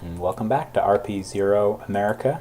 And welcome back to RP-0 America.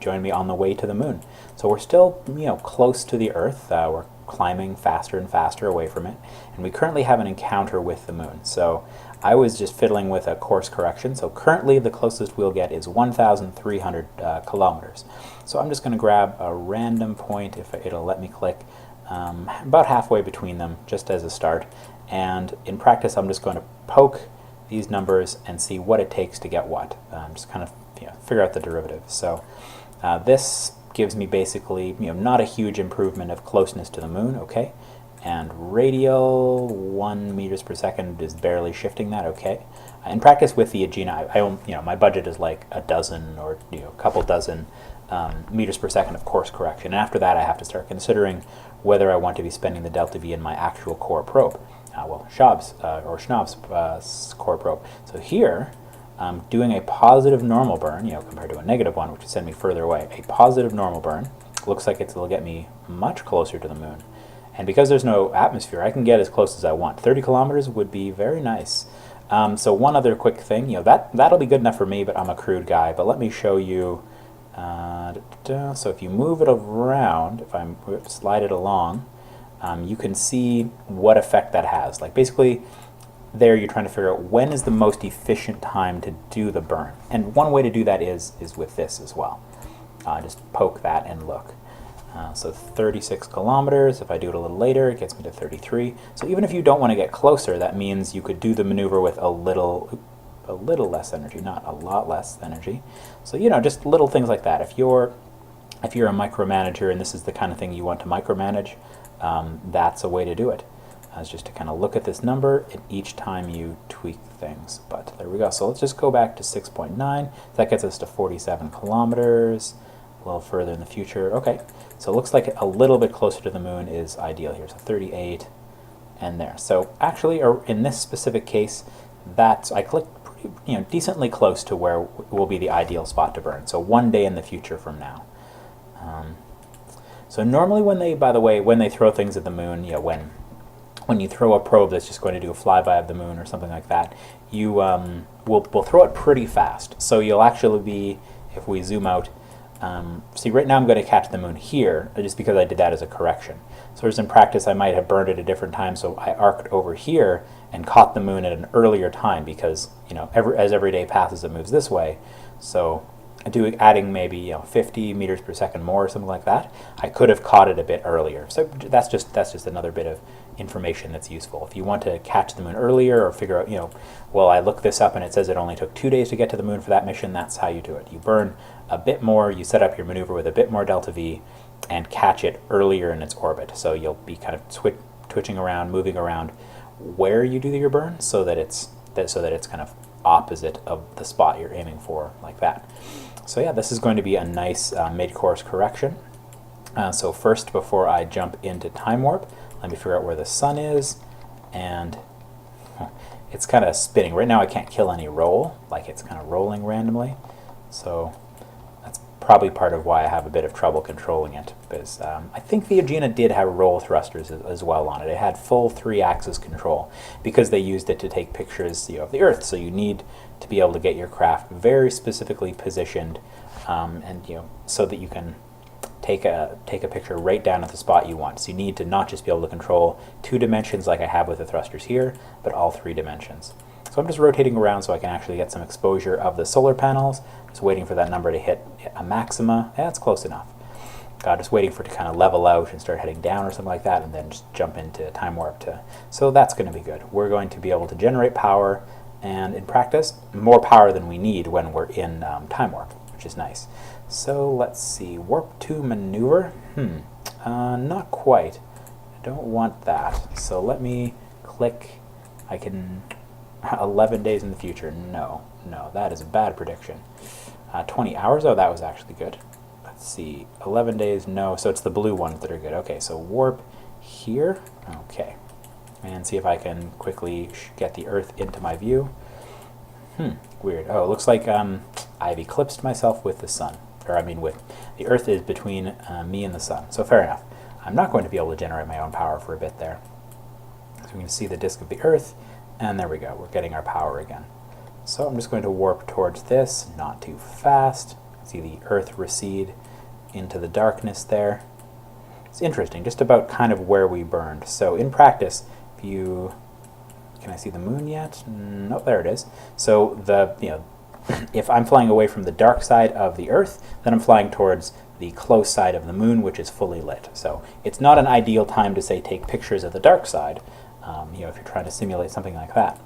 Join me on the way to the moon. So we're still, close to the Earth. We're climbing faster and faster away from it, and we currently have an encounter with the moon. So I was just fiddling with a course correction. So currently the closest we'll get is 1,300 kilometers. So I'm just going to grab a random point, if it'll let me click, about halfway between them, just as a start. And in practice, I'm just going to poke these numbers and see what it takes to get what. Just kind of figure out the derivative. So this gives me basically not a huge improvement of closeness to the moon, okay? And radial 1 meters per second is barely shifting that, okay? In practice with the Agena, my budget is like a dozen or a couple dozen meters per second of course correction. And after that, I have to start considering whether I want to be spending the delta V in my actual core probe. Schnaub's core probe. So here, doing a positive normal burn, compared to a negative one, which would send me further away. A positive normal burn looks like it'll get me much closer to the moon. And because there's no atmosphere, I can get as close as I want. 30 kilometers would be very nice. So one other quick thing, that'll be good enough for me, but I'm a crude guy. But let me show you. So if you move it around, if I slide it along, you can see what effect that has. Like basically, there you're trying to figure out when is the most efficient time to do the burn. And one way to do that is with this as well. Just poke that and look. So 36 kilometers, if I do it a little later, it gets me to 33. So even if you don't want to get closer, that means you could do the maneuver with a little less energy, not a lot less energy. So just little things like that. If you're a micromanager and this is the kind of thing you want to micromanage, that's a way to do it. Is just to kind of look at this number and each time you tweak things. But there we go. So let's just go back to 6.9. That gets us to 47 kilometers, a little further in the future. Okay, so it looks like a little bit closer to the moon is ideal here. So 38 and there. So actually, or in this specific case, I clicked pretty, decently close to where will be the ideal spot to burn. So 1 day in the future from now. So normally when they throw things at the moon, when you throw a probe that's just going to do a flyby of the moon or something like that, you will throw it pretty fast. So you'll actually be, if we zoom out, see right now I'm going to catch the moon here, just because I did that as a correction. So whereas in practice I might have burned at a different time, so I arced over here and caught the moon at an earlier time because, as every day passes it moves this way. So adding maybe 50 meters per second more or something like that, I could have caught it a bit earlier. So that's just another bit of information that's useful. If you want to catch the moon earlier or figure out, well, I looked this up and it says it only took 2 days to get to the moon for that mission, that's how you do it. You burn a bit more, you set up your maneuver with a bit more delta V and catch it earlier in its orbit. So you'll be kind of twitching around, moving around where you do your burn so that it's kind of opposite of the spot you're aiming for, like that. So yeah, this is going to be a nice mid-course correction. So first, before I jump into time warp, let me figure out where the sun is, and it's kind of spinning. Right now I can't kill any roll, like it's kind of rolling randomly. So that's probably part of why I have a bit of trouble controlling it, because I think the Agena did have roll thrusters as well on it. It had full 3-axis control because they used it to take pictures of the Earth. So you need to be able to get your craft very specifically positioned, and so that you can take a picture right down at the spot you want. So you need to not just be able to control 2 dimensions like I have with the thrusters here, but all 3 dimensions. So I'm just rotating around so I can actually get some exposure of the solar panels. Just waiting for that number to hit a maxima. Yeah, that's close enough. Just waiting for it to kind of level out and start heading down or something like that, and then just jump into time warp. So that's going to be good. We're going to be able to generate power, and in practice, more power than we need when we're in time warp, which is nice. So let's see, warp 2 maneuver. Not quite. I don't want that. So let me click. I can 11 days in the future. No, that is a bad prediction. 20 hours. Oh, that was actually good. Let's see, 11 days. No, so it's the blue ones that are good. Okay, so warp here. Okay, and see if I can quickly get the Earth into my view. Weird. Oh, it looks like I've eclipsed myself with the sun. Or with the Earth is between me and the sun. So fair enough. I'm not going to be able to generate my own power for a bit there. So we can see the disk of the Earth, and there we go. We're getting our power again. So I'm just going to warp towards this, not too fast. See the Earth recede into the darkness there. It's interesting, just about kind of where we burned. So in practice, if you... Can I see the moon yet? No, there it is. So if I'm flying away from the dark side of the Earth, then I'm flying towards the close side of the moon, which is fully lit. So it's not an ideal time to, say, take pictures of the dark side, if you're trying to simulate something like that.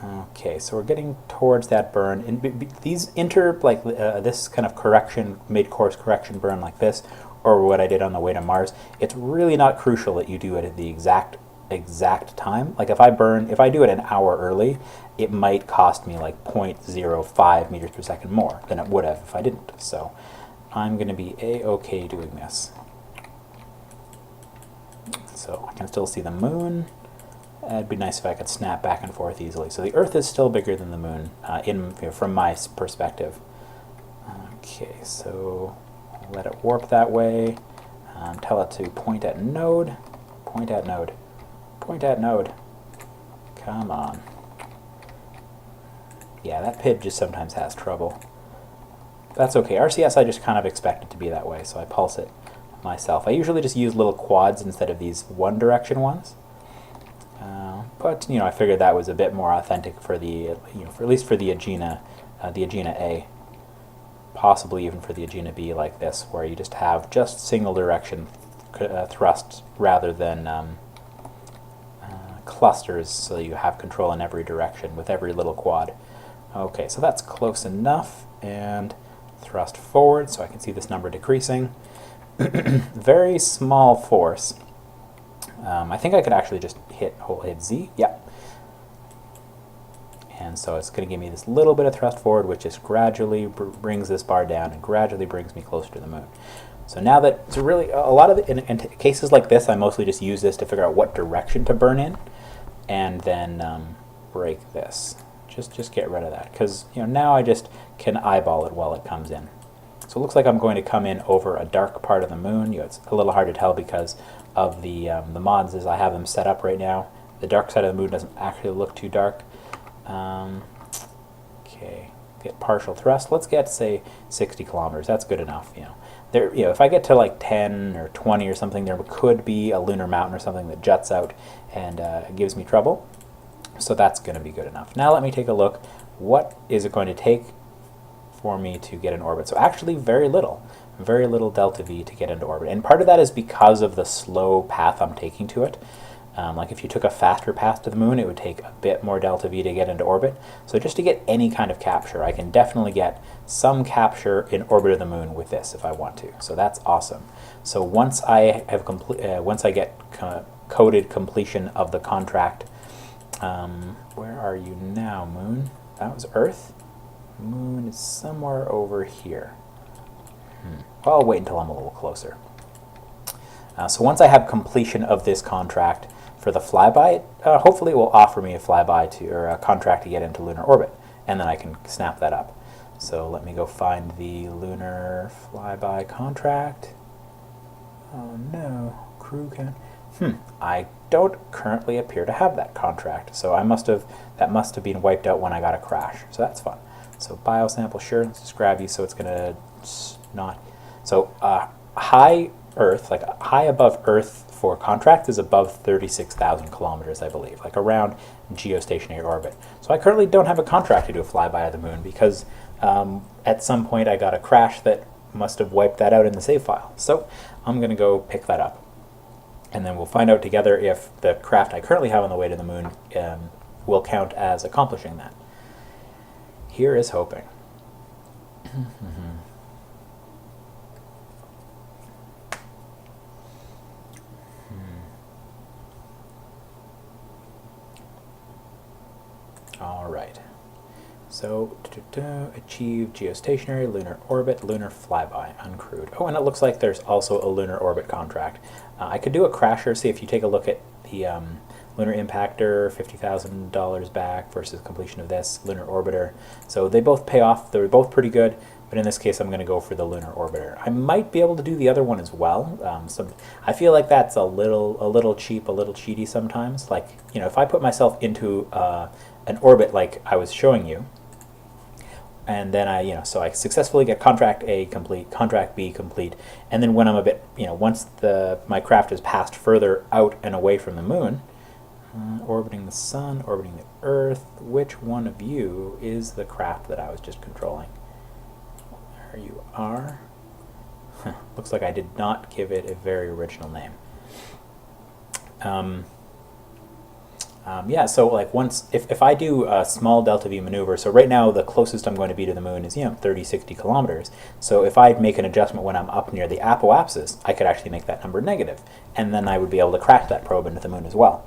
Okay, so we're getting towards that burn. And these this kind of correction, mid-course correction burn like this, or what I did on the way to Mars, it's really not crucial that you do it at the exact time. Like if I do it an hour early, it might cost me like 0.05 meters per second more than it would have if I didn't. So I'm going to be a-okay doing this. So I can still see the moon. It'd be nice if I could snap back and forth easily. So the Earth is still bigger than the moon from my perspective. Okay, so let it warp that way. Tell it to point at node. Point at node. Point at node. Come on. Yeah, that PID just sometimes has trouble. That's okay. RCS, I just kind of expect it to be that way, so I pulse it myself. I usually just use little quads instead of these one direction ones. But I figured that was a bit more authentic for the, at least for the Agena A, possibly even for the Agena B like this, where you just have just single direction thrust rather than clusters, so you have control in every direction with every little quad. Okay, so that's close enough, and thrust forward so I can see this number decreasing. Very small force. I think I could actually just hit Z. Yeah. And so it's going to give me this little bit of thrust forward, which just gradually brings this bar down and gradually brings me closer to the moon. So now that it's really a lot of in cases like this, I mostly just use this to figure out what direction to burn in, and then break this. Just get rid of that, because now I just can eyeball it while it comes in. So it looks like I'm going to come in over a dark part of the moon. It's a little hard to tell because of the mods as I have them set up right now. The dark side of the moon doesn't actually look too dark. Okay, get partial thrust. Let's get, say, 60 kilometers. That's good enough. There, if I get to like 10 or 20 or something, there could be a lunar mountain or something that juts out and gives me trouble. So that's going to be good enough. Now let me take a look. What is it going to take for me to get in orbit? So actually very little delta V to get into orbit. And part of that is because of the slow path I'm taking to it. Like if you took a faster path to the moon, it would take a bit more delta V to get into orbit. So just to get any kind of capture, I can definitely get some capture in orbit of the moon with this if I want to. So that's awesome. So once I have once I get coded completion of the contract, where are you now, moon? That was Earth. Moon is somewhere over here. Well, I'll wait until I'm a little closer. So once I have completion of this contract for the flyby, hopefully it will offer me a flyby or a contract to get into lunar orbit, and then I can snap that up. So let me go find the lunar flyby contract. Oh no, crew can. I don't currently appear to have that contract, so that must have been wiped out when I got a crash. So that's fun. So biosample, sure. Let's just grab you so it's gonna not. So high Earth, like high above Earth for contract is above 36,000 kilometers, I believe, like around geostationary orbit. So I currently don't have a contract to do a flyby of the moon because at some point I got a crash that must have wiped that out in the save file. So I'm going to go pick that up. And then we'll find out together if the craft I currently have on the way to the moon will count as accomplishing that. Here is hoping. All right. So, achieve geostationary, lunar orbit, lunar flyby, uncrewed. Oh, and it looks like there's also a lunar orbit contract. I could do a crasher. See, if you take a look at the lunar impactor, $50,000 back versus completion of this, lunar orbiter. So they both pay off. They're both pretty good, but in this case, I'm going to go for the lunar orbiter. I might be able to do the other one as well. I feel like that's a little cheap, a little cheaty sometimes. Like, you know, if I put myself into an orbit like I was showing you, and then so I successfully get contract A complete, contract B complete, and then when I'm a bit, once my craft is passed further out and away from the moon, orbiting the sun, orbiting the Earth, which one of you is the craft that I was just controlling? There you are. Looks like I did not give it a very original name. Yeah, so like if I do a small delta V maneuver, so right now the closest I'm going to be to the moon is 30, 60 kilometers. So if I make an adjustment when I'm up near the apoapsis, I could actually make that number negative, and then I would be able to crash that probe into the moon as well.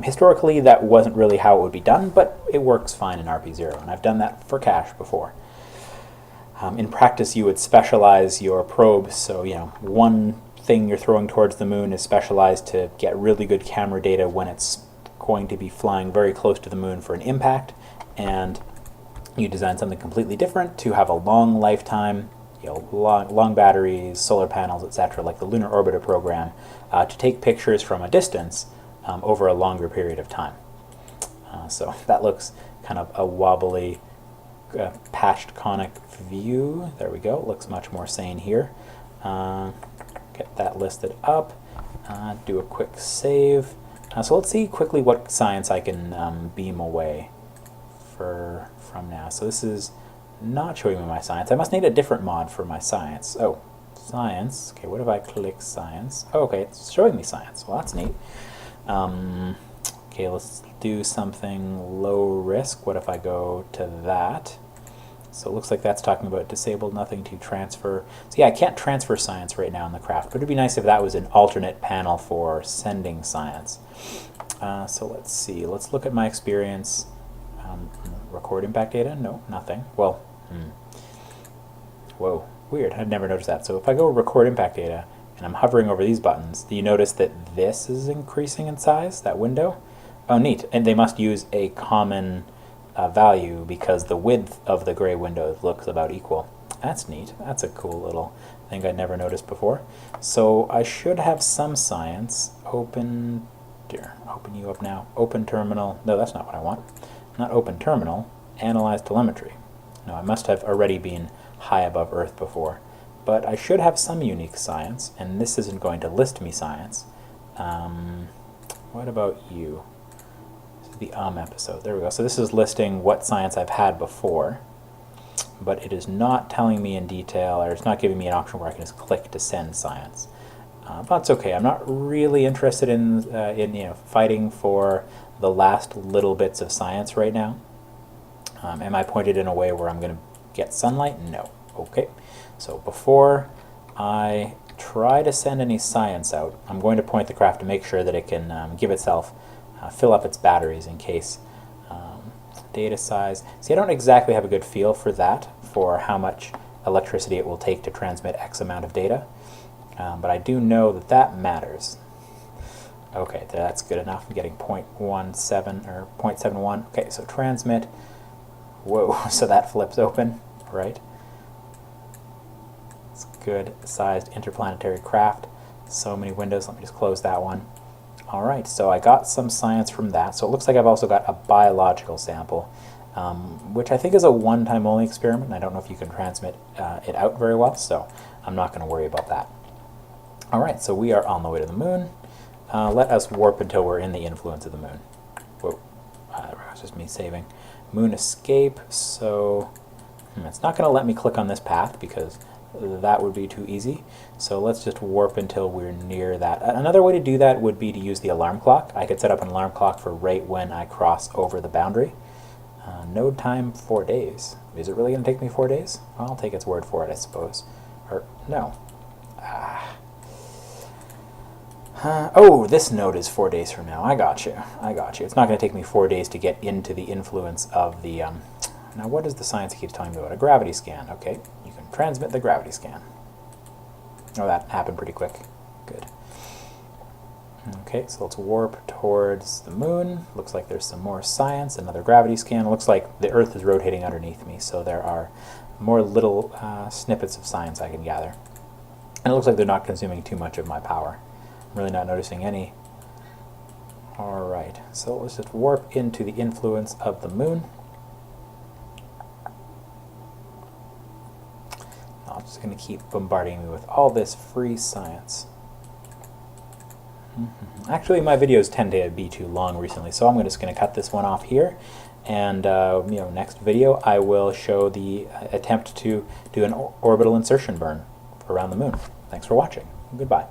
Historically, that wasn't really how it would be done, but it works fine in RP-0, and I've done that for cache before. In practice, you would specialize your probes, so one thing you're throwing towards the moon is specialized to get really good camera data when it's going to be flying very close to the moon for an impact, and you design something completely different to have a long lifetime, long batteries, solar panels, etc., like the Lunar Orbiter program, to take pictures from a distance over a longer period of time. So that looks kind of a wobbly, patched conic view. There we go. It looks much more sane here. Get that listed up. Do a quick save. So let's see quickly what science I can beam away from now. So this is not showing me my science. I must need a different mod for my science. Oh, science. Okay, what if I click science? Oh, okay, it's showing me science. Well, that's neat. Okay, let's do something low risk. What if I go to that? So it looks like that's talking about disabled, nothing to transfer. So yeah, I can't transfer science right now in the craft, but it'd be nice if that was an alternate panel for sending science. So let's see, let's look at my experience. Record impact data? No, nothing. Well, whoa, weird, I'd never noticed that. So if I go record impact data and I'm hovering over these buttons, do you notice that this is increasing in size, that window? Oh, neat, and they must use a common value because the width of the gray window looks about equal. That's neat. That's a cool little thing I'd never noticed before. So I should have some science. Open you up now. Open terminal. No, that's not what I want. Not open terminal. Analyze telemetry. No, I must have already been high above Earth before. But I should have some unique science, and this isn't going to list me science. What about you? The episode. There we go. So this is listing what science I've had before, but it is not telling me in detail, or it's not giving me an option where I can just click to send science. That's okay. I'm not really interested in fighting for the last little bits of science right now. Am I pointed in a way where I'm going to get sunlight? No. Okay. So before I try to send any science out, I'm going to point the craft to make sure that it can give itself fill up its batteries in case. Data size. See, I don't exactly have a good feel for that, for how much electricity it will take to transmit X amount of data, but I do know that that matters. Okay, that's good enough. I'm getting 0.17 or 0.71. Okay, so transmit. Whoa, so that flips open, right? It's good sized interplanetary craft. So many windows. Let me just close that one. Alright, so I got some science from that. So it looks like I've also got a biological sample, which I think is a one-time only experiment, and I don't know if you can transmit it out very well, so I'm not going to worry about that. Alright, so we are on the way to the moon. Let us warp until we're in the influence of the moon. Whoa, that's just me saving. Moon escape, so it's not going to let me click on this path because that would be too easy. So let's just warp until we're near that. Another way to do that would be to use the alarm clock. I could set up an alarm clock for right when I cross over the boundary. Node time 4 days. Is it really going to take me 4 days? Well, I'll take its word for it, I suppose. Or, no. Oh, this node is 4 days from now. I got you. I got you. It's not going to take me 4 days to get into the influence of the... Now, what is the science it keeps telling me about? A gravity scan. Okay, you can transmit the gravity scan. Oh, that happened pretty quick. Good. Okay, so let's warp towards the moon. Looks like there's some more science, another gravity scan. Looks like the Earth is rotating underneath me, so there are more little snippets of science I can gather. And it looks like they're not consuming too much of my power. I'm really not noticing any. Alright, so let's just warp into the influence of the moon. I'm just going to keep bombarding me with all this free science. Actually, my videos tend to be too long recently, so I'm just going to cut this one off here. And next video I will show the attempt to do an orbital insertion burn around the moon. Thanks for watching. Goodbye.